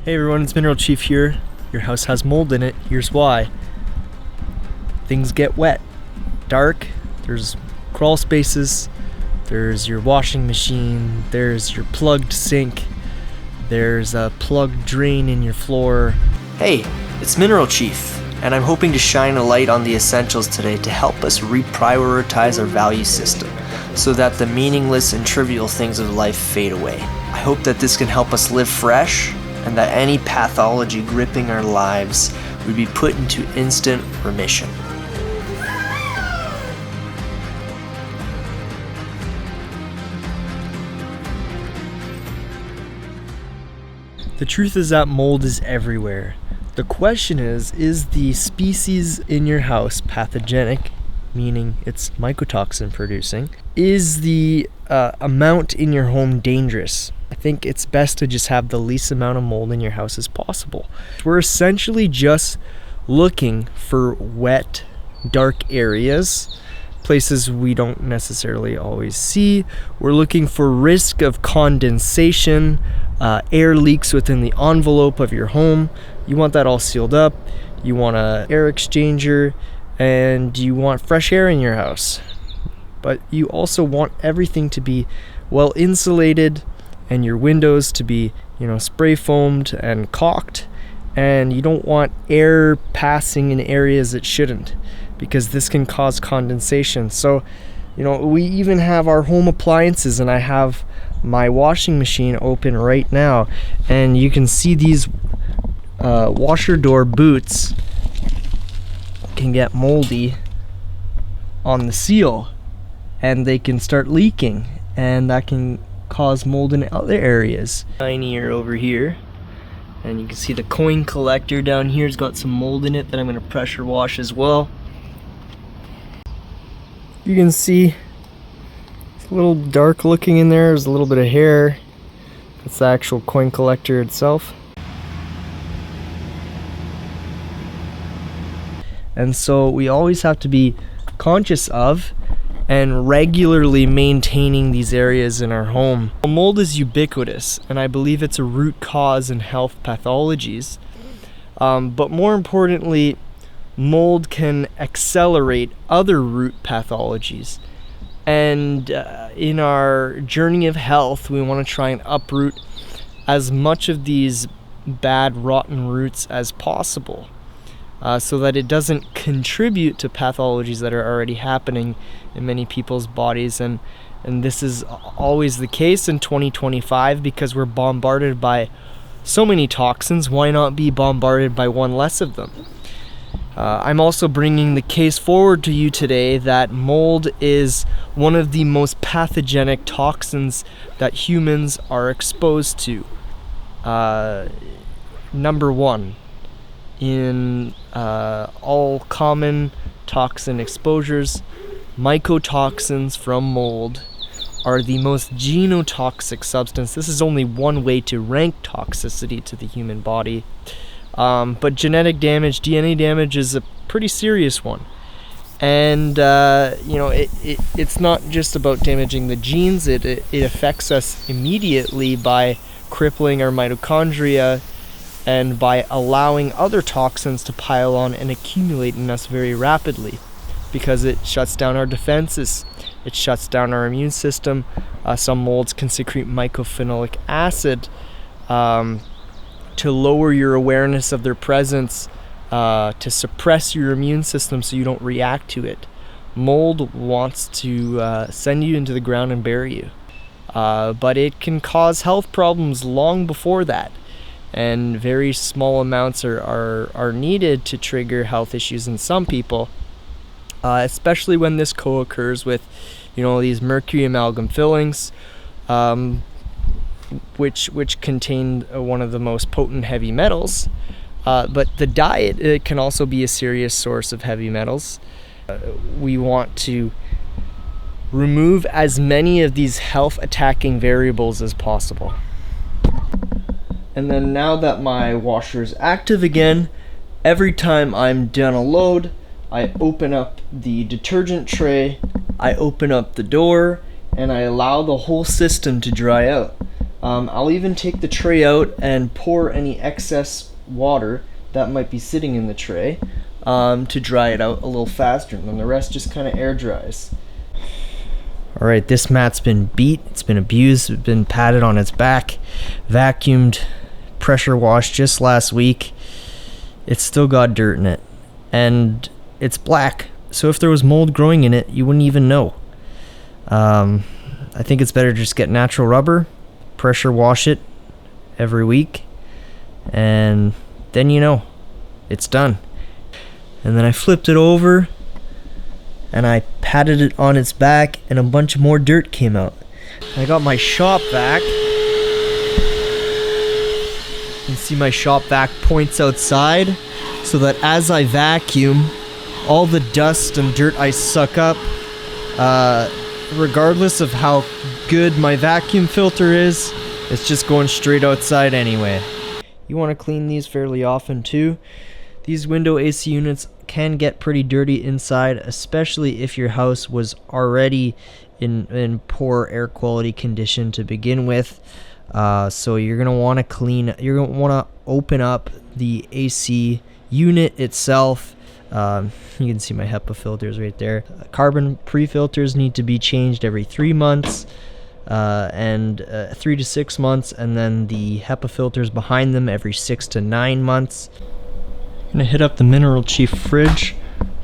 Hey everyone, it's Mineral Chief here. Your house has mold in it. Here's why. Things get wet, dark, there's crawl spaces, there's your washing machine, there's your plugged sink, there's a plugged drain in your floor. Hey, it's Mineral Chief, and I'm hoping to shine a light on the essentials today to help us reprioritize our value system so that the meaningless and trivial things of life fade away. I hope that this can help us live fresh and that any pathology gripping our lives would be put into instant remission. The truth is that mold is everywhere. The question is the species in your house pathogenic, meaning it's mycotoxin producing? Is the amount in your home dangerous? I think it's best to just have the least amount of mold in your house as possible. We're essentially just looking for wet, dark areas, places we don't necessarily always see. We're looking for risk of condensation, air leaks within the envelope of your home. You want that all sealed up. You want an air exchanger, and you want fresh air in your house. But you also want everything to be well insulated, and your windows to be, spray foamed and caulked, and you don't want air passing in areas it shouldn't, because this can cause condensation. So, we even have our home appliances, and I have my washing machine open right now, and you can see these washer door boots can get moldy on the seal, and they can start leaking, and that can cause mold in other areas. Tinier over here, and you can see the coin collector down here has got some mold in it that I'm going to pressure wash as well. You can see it's a little dark looking in there. There's a little bit of hair. That's the actual coin collector itself. And so we always have to be conscious of and regularly maintaining these areas in our home. Mold is ubiquitous, and I believe it's a root cause in health pathologies. But more importantly, mold can accelerate other root pathologies. And in our journey of health, we want to try and uproot as much of these bad, rotten roots as possible, so that it doesn't contribute to pathologies that are already happening in many people's bodies. And this is always the case in 2025 because we're bombarded by so many toxins. Why not be bombarded by one less of them? I'm also bringing the case forward to you today that mold is one of the most pathogenic toxins that humans are exposed to. Number one, in all common toxin exposures, mycotoxins from mold are the most genotoxic substance. This is only one way to rank toxicity to the human body. But genetic damage, DNA damage, is a pretty serious one. And, it's not just about damaging the genes. It affects us immediately by crippling our mitochondria and by allowing other toxins to pile on and accumulate in us very rapidly, because it shuts down our defenses. It shuts down our immune system. Some molds can secrete mycophenolic acid to lower your awareness of their presence, to suppress your immune system so you don't react to it. Mold wants to send you into the ground and bury you. But it can cause health problems long before that. And very small amounts are needed to trigger health issues in some people, especially when this co-occurs with, these mercury amalgam fillings, which contain one of the most potent heavy metals. But the diet, it can also be a serious source of heavy metals. We want to remove as many of these health attacking variables as possible. And then now that my washer is active again, every time I'm done a load, I open up the detergent tray, I open up the door, and I allow the whole system to dry out. I'll even take the tray out and pour any excess water that might be sitting in the tray to dry it out a little faster, and then the rest just kind of air dries. Alright, this mat's been beat, it's been abused, it's been patted on its back, vacuumed, pressure washed just last week. It's still got dirt in it, and it's black, so if there was mold growing in it, you wouldn't even know. I think it's better to just get natural rubber, pressure wash it every week, and then you know, it's done. And then I flipped it over, and I patted it on its back, and a bunch more dirt came out. I got my shop vac. You can see my shop vac points outside, so that as I vacuum, all the dust and dirt I suck up, regardless of how good my vacuum filter is, it's just going straight outside anyway. You want to clean these fairly often too. These window AC units can get pretty dirty inside, especially if your house was already in poor air quality condition to begin with. So you're gonna want to clean. You're gonna want to open up the AC unit itself. You can see my HEPA filters right there. Carbon pre-filters need to be changed every 3 months, and 3 to 6 months, and then the HEPA filters behind them every 6 to 9 months. I'm gonna hit up the Mineral Chief fridge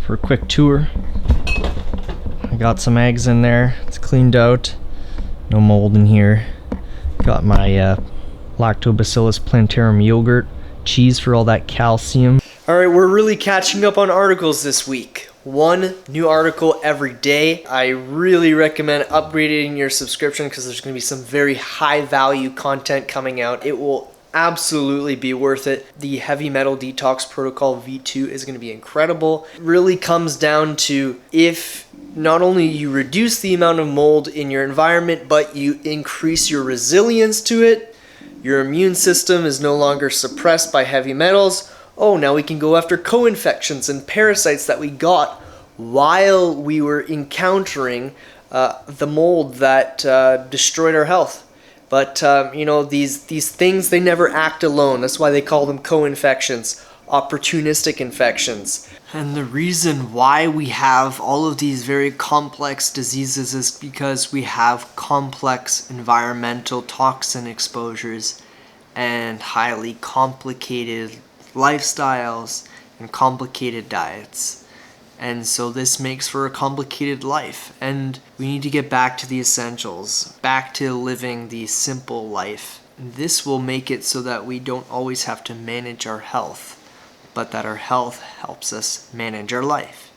for a quick tour. I got some eggs in there. It's cleaned out. No mold in here. Got my Lactobacillus plantarum yogurt, cheese for all that calcium. Alright, we're really catching up on articles this week. One new article every day. I really recommend upgrading your subscription because there's going to be some very high value content coming out. It will absolutely be worth it. The Heavy Metal Detox Protocol V2 is going to be incredible. It really comes down to if not only you reduce the amount of mold in your environment, but you increase your resilience to it. Your immune system is no longer suppressed by heavy metals. Oh, now we can go after co-infections and parasites that we got while we were encountering the mold that destroyed our health. But, these things, they never act alone. That's why they call them co-infections, opportunistic infections. And the reason why we have all of these very complex diseases is because we have complex environmental toxin exposures and highly complicated lifestyles and complicated diets. And so this makes for a complicated life, and we need to get back to the essentials, back to living the simple life. This will make it so that we don't always have to manage our health, but that our health helps us manage our life.